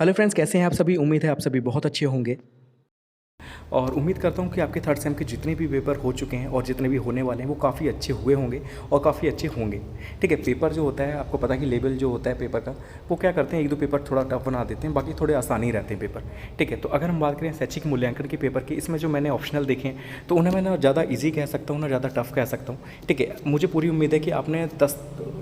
Hello friends, कैसे हैं आप सभी। उम्मीद है आप सभी बहुत अच्छे होंगे और उम्मीद करता हूं कि आपके थर्ड सेम के जितने भी पेपर हो चुके हैं और जितने भी होने वाले हैं वो काफ़ी अच्छे हुए होंगे और काफ़ी अच्छे होंगे। ठीक है, पेपर जो होता है आपको पता है कि लेवल जो होता है पेपर का वो क्या करते हैं, एक दो पेपर थोड़ा टफ बना देते हैं, बाकी थोड़े आसानी रहते हैं पेपर। ठीक है, तो अगर हम बात करें शैक्षिक मूल्यांकन के पेपर की, इसमें जो मैंने ऑप्शनल देखे हैं तो उन्हें मैं ना ज़्यादा ईजी कह सकता हूँ ना ज़्यादा टफ कह सकता हूँ। ठीक है, मुझे पूरी उम्मीद है कि आपने 10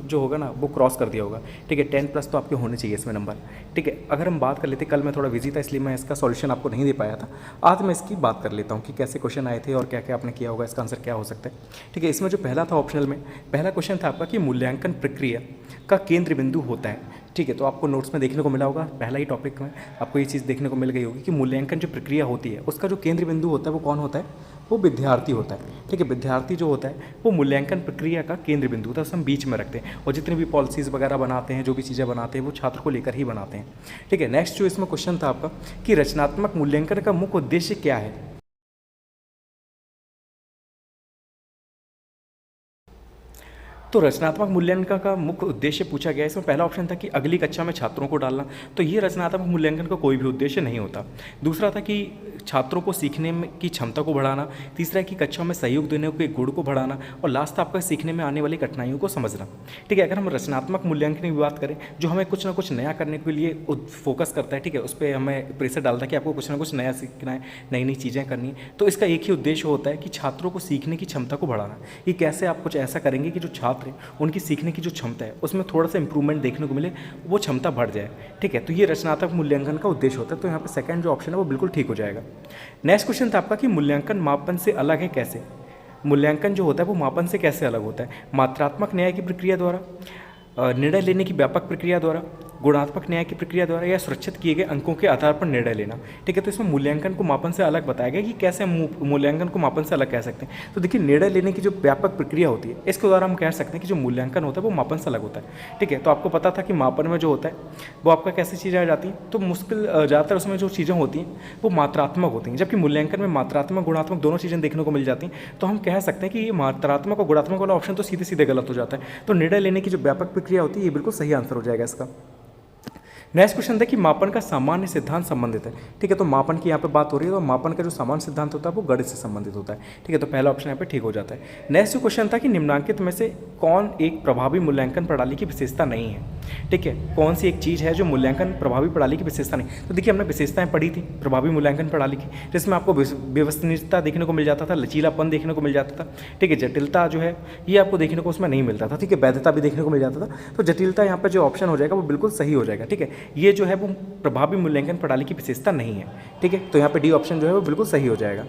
जो होगा ना वो क्रॉस कर दिया होगा। ठीक है, 10 प्लस तो आपके होने चाहिए इसमें नंबर। ठीक है, अगर हम बात कर लेते, कल मैं थोड़ा बिजी था इसलिए मैं इसका सॉल्यूशन आपको नहीं दे पाया था। आज मैं इसकी बात कर लेता हूँ कि कैसे क्वेश्चन आए थे और क्या क्या आपने किया होगा, इसका आंसर क्या हो सकता है। ठीक है, इसमें जो पहला था ऑप्शनल में, पहला क्वेश्चन था आपका कि मूल्यांकन प्रक्रिया का केंद्र बिंदु होता है। ठीक है, तो आपको नोट्स में देखने को मिला होगा, पहला ही टॉपिक में आपको ये चीज़ देखने को मिल गई होगी कि मूल्यांकन जो प्रक्रिया होती है उसका जो केंद्र बिंदु होता है वो कौन होता है, वो विद्यार्थी होता है। ठीक है, विद्यार्थी जो होता है वो मूल्यांकन प्रक्रिया का केंद्र बिंदु होता है, उसे हम बीच में रखते हैं और जितनी भी पॉलिसीज़ वगैरह बनाते हैं, जो भी चीज़ें बनाते हैं वो छात्र को लेकर ही बनाते हैं। ठीक है, नेक्स्ट जो इसमें क्वेश्चन था आपका कि रचनात्मक मूल्यांकन का मुख्य उद्देश्य क्या है। तो रचनात्मक मूल्यांकन का मुख्य उद्देश्य पूछा गया, इसमें पहला ऑप्शन था कि अगली कक्षा में छात्रों को डालना, तो ये रचनात्मक मूल्यांकन का कोई भी उद्देश्य नहीं होता। दूसरा था कि छात्रों को सीखने में की क्षमता को बढ़ाना, तीसरा है कि कक्षा में सहयोग देने के गुण को बढ़ाना, और लास्ट था आपका सीखने में आने वाली कठिनाइयों को समझना। ठीक है, अगर हम रचनात्मक मूल्यांकन की बात करें, जो हमें कुछ ना कुछ नया करने के लिए फोकस करता है, ठीक है, उस पर हमें प्रेशर डालता है कि आपको कुछ ना कुछ नया सीखना है, नई नई चीज़ें करनी है, तो इसका एक ही उद्देश्य होता है कि छात्रों को सीखने की क्षमता को बढ़ाना। ये कैसे आप कुछ ऐसा करेंगे कि जो छात्र हैं उनकी सीखने की जो क्षमता है उसमें थोड़ा सा इंप्रूवमेंट देखने को मिले, वो क्षमता बढ़ जाए। ठीक है, तो ये रचनात्मक मूल्यांकन का उद्देश्य होता है, तो यहाँ पे सेकंड जो ऑप्शन है वो बिल्कुल ठीक हो जाएगा। नेक्स्ट क्वेश्चन था आपका कि मूल्यांकन मापन से अलग है कैसे। मूल्यांकन जो होता है वो मापन से कैसे अलग होता है। मात्रात्मक न्याय की प्रक्रिया द्वारा, निर्णय लेने की व्यापक प्रक्रिया द्वारा, गुणात्मक न्याय की प्रक्रिया द्वारा, या सुरक्षित किए गए अंकों के आधार पर निर्णय लेना। ठीक है, तो इसमें मूल्यांकन को मापन से अलग बताया गया कि कैसे हम मूल्यांकन को मापन से अलग कह सकते हैं। तो देखिए, निर्णय लेने की जो व्यापक प्रक्रिया होती है इसके द्वारा हम कह सकते हैं कि जो मूल्यांकन होता है वो मापन से अलग होता है। ठीक है, तो आपको पता था कि मापन में जो होता है वो आपका कैसी चीज़ें आ जाती हैं, तो मुश्किल ज़्यादातर उसमें जो चीज़ें होती हैं वो मात्रात्मक होती हैं, जबकि मूल्यांकन में मात्रात्मक गुणात्मक दोनों चीज़ें देखने को मिल जाती हैं। तो हम कह सकते हैं कि ये मात्रात्मक और गुणात्मक वाला ऑप्शन तो सीधे सीधे गलत हो जाता है। तो निर्णय लेने की जो व्यापक प्रक्रिया होती है ये बिल्कुल सही आंसर हो जाएगा इसका। नेक्स्ट क्वेश्चन था कि मापन का सामान्य सिद्धांत संबंधित है। ठीक है, तो मापन की यहाँ पे बात हो रही है, तो मापन का जो सामान्य सिद्धांत होता है वो गणित से संबंधित होता है। ठीक है, तो पहला ऑप्शन यहाँ पे ठीक हो जाता है। नेक्स्ट जो क्वेश्चन था कि निम्नलिखित में से कौन एक प्रभावी मूल्यांकन प्रणाली की विशेषता नहीं है। ठीक है, कौन सी एक चीज़ है जो मूल्यांकन प्रभावी प्रणाली की विशेषता नहीं। तो देखिए, हमने विशेषताएं पढ़ी थी प्रभावी मूल्यांकन प्रणाली की, जिसमें आपको व्यवस्थितता देखने को मिल जाता था, लचीलापन देखने को मिल जाता था। ठीक है, जटिलता जो है ये आपको देखने को उसमें नहीं मिलता था। ठीक है, वैधता भी देखने को मिल जाता था। तो जटिलता यहाँ पर जो ऑप्शन हो जाएगा वो बिल्कुल सही हो जाएगा। ठीक है, ये जो है वो प्रभावी मूल्यांकन प्रणाली की विशेषता नहीं है। ठीक है, तो यहाँ पे डी ऑप्शन जो है वो बिल्कुल सही हो जाएगा।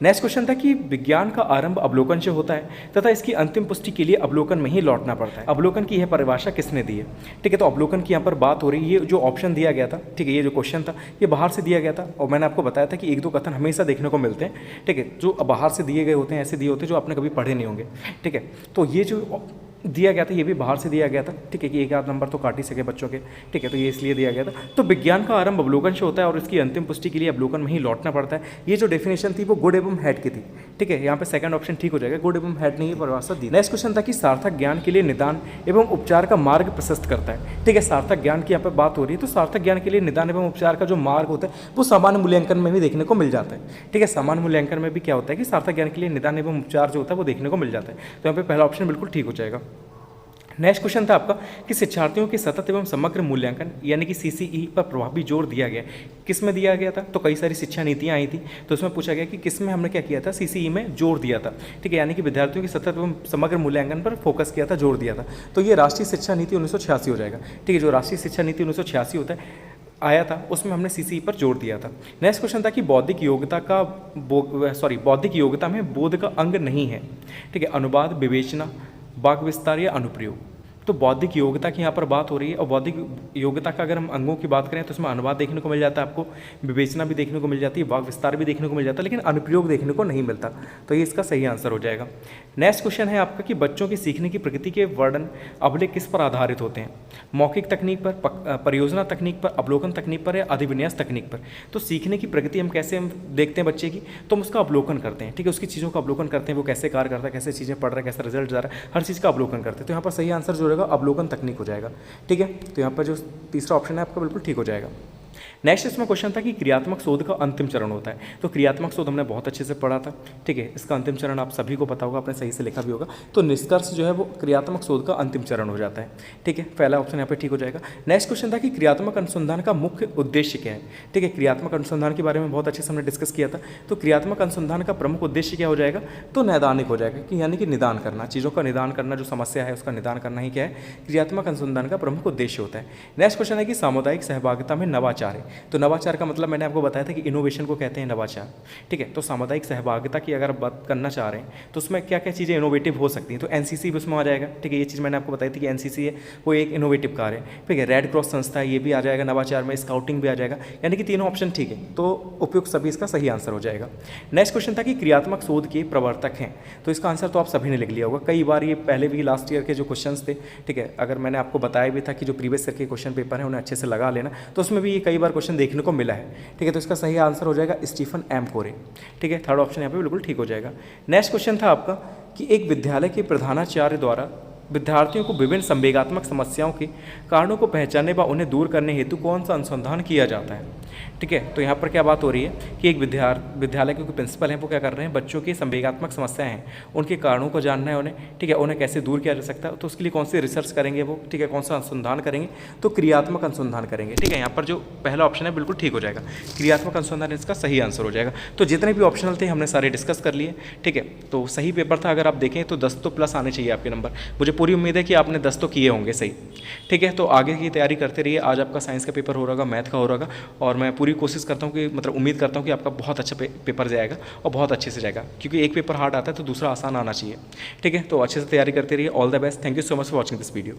नेक्स्ट क्वेश्चन था कि विज्ञान का आरंभ अवलोकन से होता है तथा इसकी अंतिम पुष्टि के लिए अवलोकन में ही लौटना पड़ता है। अवलोकन की यह परिभाषा किसने दी है। ठीक है, तो अवलोकन की यहाँ पर बात हो रही है, ये जो ऑप्शन दिया गया था, ठीक है, ये जो क्वेश्चन था ये बाहर से दिया गया था, और मैंने आपको बताया था कि एक दो कथन हमेशा देखने को मिलते हैं। ठीक है, जो बाहर से दिए गए होते हैं, ऐसे दिए होते हैं जो आपने कभी पढ़े नहीं होंगे। ठीक है, तो ये जो दिया गया था ये भी बाहर से दिया गया था। ठीक है, कि एक आध नंबर तो काट ही सके बच्चों के। ठीक है, तो ये इसलिए दिया गया था। तो विज्ञान का आरंभ अवलोकन से होता है और इसकी अंतिम पुष्टि के लिए अवलोकन में ही लौटना पड़ता है। ये जो डेफिनेशन थी वो गुड एवं हैड की थी। ठीक है, यहाँ पे सेकंड ऑप्शन ठीक हो जाएगा, गुड एवं हैड ने ये परिभाषा दी। नेक्स्ट क्वेश्चन था कि सार्थक ज्ञान के लिए निदान एवं उपचार का मार्ग प्रशस्त करता है। ठीक है, सार्थक ज्ञान की यहाँ पर बात हो रही है, तो सार्थक ज्ञान के लिए निदान एवं उपचार का जो मार्ग होता है वो सामान्य मूल्यांकन में भी देखने को मिल जाता है। ठीक है, सामान्य मूल्यांकन में भी क्या होता है कि सार्थक ज्ञान के लिए निदान एवं उपचार जो होता है वो देखने को मिल जाता है। तो यहाँ पे पहला ऑप्शन बिल्कुल ठीक हो जाएगा। नेक्स्ट क्वेश्चन था आपका कि शिक्षार्थियों के सतत एवं समग्र मूल्यांकन यानी कि सीसीई पर प्रभावी जोर दिया गया। किस में दिया गया था, तो कई सारी शिक्षा नीतियाँ आई थी, तो उसमें पूछा गया कि किस में हमने क्या किया था, सीसीई में जोर दिया था। ठीक है, यानी कि विद्यार्थियों के सतत एवं समग्र मूल्यांकन पर फोकस किया था, जोर दिया था। तो ये राष्ट्रीय शिक्षा नीति 1986 हो जाएगा। ठीक है, जो राष्ट्रीय शिक्षा नीति 1986 होता है आया था उसमें हमने सीसीई पर जोर दिया था। नेक्स्ट क्वेश्चन था कि बौद्धिक योग्यता में बोध का अंग नहीं है। ठीक है, अनुवाद, विवेचना, वाक् विस्तार या अनुप्रयोग। तो बौद्धिक योग्यता की यहाँ पर बात हो रही है, और बौद्धिक योग्यता का अगर हम अंगों की बात करें तो उसमें अनुवाद देखने को मिल जाता है, आपको विवेचना भी देखने को मिल जाती है, वाक् विस्तार भी देखने को मिल जाता है, लेकिन अनुप्रयोग देखने को नहीं मिलता। तो ये इसका सही आंसर हो जाएगा। नेक्स्ट क्वेश्चन है आपका कि बच्चों की सीखने की प्रकृति के वर्णन अभिलेख किस पर आधारित होते हैं। मौखिक तकनीक पर, परियोजना तकनीक पर, अवलोकन तकनीक पर या अधिविन्यास तकनीक पर। तो सीखने की प्रकृति हम कैसे देखते हैं बच्चे की, तो हम उसका अवलोकन करते हैं। ठीक है, उसकी चीज़ों का अवलोकन करते हैं, वो कैसे कार्य करता है, कैसे चीज़ें पढ़ रहा है, कैसे रिजल्ट जा रहा है, हर चीज़ का अवलोकन करते हैं। तो यहाँ पर सही आंसर जो रहेगा जगह अवलोकन तकनीक हो जाएगा। ठीक है, तो यहाँ पर जो तीसरा ऑप्शन है आपका बिल्कुल ठीक हो जाएगा। नेक्स्ट इसमें क्वेश्चन था कि क्रियात्मक शोध का अंतिम चरण होता है। तो क्रियात्मक शोध हमने बहुत अच्छे से पढ़ा था। ठीक है, इसका अंतिम चरण आप सभी को पता होगा, आपने सही से लिखा भी होगा। तो निष्कर्ष जो है वो क्रियात्मक शोध का अंतिम चरण हो जाता है। ठीक है, पहला ऑप्शन यहाँ पे ठीक हो जाएगा। नेक्स्ट क्वेश्चन था कि क्रियात्मक अनुसंधान का मुख्य उद्देश्य क्या है। ठीक है, क्रियात्मक अनुसंधान के बारे में बहुत अच्छे से हमने डिस्कस किया था। तो क्रियात्मक अनुसंधान का प्रमुख उद्देश्य क्या हो जाएगा, तो नैदानिक हो जाएगा, कि यानी कि निदान करना, चीज़ों का निदान करना, जो समस्या है उसका निदान करना ही क्या है, क्रियात्मक अनुसंधान का प्रमुख उद्देश्य होता है। नेक्स्ट क्वेश्चन है कि सामुदायिक सहभागिता में नवाचार है। तो नवाचार का मतलब मैंने आपको बताया था कि इनोवेशन को कहते हैं नवाचार। ठीक है, तो सामुदायिक सहभागिता की अगर बात करना चाह रहे हैं तो उसमें क्या क्या चीज़ें इनोवेटिव हो सकती हैं, तो एनसीसी भी उसमें आ जाएगा। ठीक है, ये चीज़ मैंने आपको बताई थी कि एनसीसी है वो एक इनोवेटिव कार्य है। ठीक है, रेड क्रॉस संस्था है, ये भी आ जाएगा नवाचार में, स्काउटिंग भी आ जाएगा, यानी कि तीनों ऑप्शन ठीक है, तो उपयुक्त सभी इसका सही आंसर हो जाएगा। नेक्स्ट क्वेश्चन था कि क्रियात्मक शोध के प्रवर्तक हैं। तो इसका आंसर तो आप सभी ने लिख लिया होगा, कई बार ये पहले भी लास्ट ईयर के जो क्वेश्चन थे। ठीक है, अगर मैंने आपको बताया भी था कि जो प्रीवियस ईयर के क्वेश्चन पेपर हैं उन्हें अच्छे से लगा लेना, तो उसमें भी ये कई बार क्वेश्चन देखने को मिला है। ठीक है, तो इसका सही आंसर हो जाएगा स्टीफन एम कोरे। ठीक है, थर्ड ऑप्शन यहाँ पे बिल्कुल ठीक हो जाएगा। नेक्स्ट क्वेश्चन था आपका कि एक विद्यालय के प्रधानाचार्य द्वारा विद्यार्थियों को विभिन्न संवेगात्मक समस्याओं के कारणों को पहचानने व उन्हें दूर करने हेतु कौन सा अनुसंधान किया जाता है। ठीक है, तो यहाँ पर क्या बात हो रही है कि एक विद्यालय के प्रिंसिपल हैं वो क्या कर रहे हैं, बच्चों की संवेगात्मक समस्याएं हैं उनके कारणों को जानना है उन्हें। ठीक है, उन्हें कैसे दूर किया जा सकता है, तो उसके लिए कौन सी रिसर्च करेंगे वो। ठीक है, कौन सा अनुसंधान करेंगे, तो क्रियात्मक अनुसंधान करेंगे। ठीक है, यहाँ पर जो पहला ऑप्शन है बिल्कुल ठीक हो जाएगा, क्रियात्मक अनुसंधान इसका सही आंसर हो जाएगा। तो जितने भी ऑप्शनल थे हमने सारे डिस्कस कर लिए। ठीक है, तो सही पेपर था, अगर आप देखें तो 10 तो प्लस आने चाहिए आपके नंबर। मुझे पूरी उम्मीद है कि आपने 10 तो किए होंगे सही। ठीक है, तो आगे की तैयारी करते रहिए। आज आपका साइंस का पेपर हो रहा होगा, मैथ का हो रहा होगा, और मैं पूरी कोशिश करता हूँ कि मतलब उम्मीद करता हूँ कि आपका बहुत अच्छा पेपर जाएगा और बहुत अच्छे से जाएगा, क्योंकि एक पेपर हार्ड आता है तो दूसरा आसान आना चाहिए। ठीक है, तो अच्छे से तैयारी करते रहिए। All the best. Thank you so much for watching this video.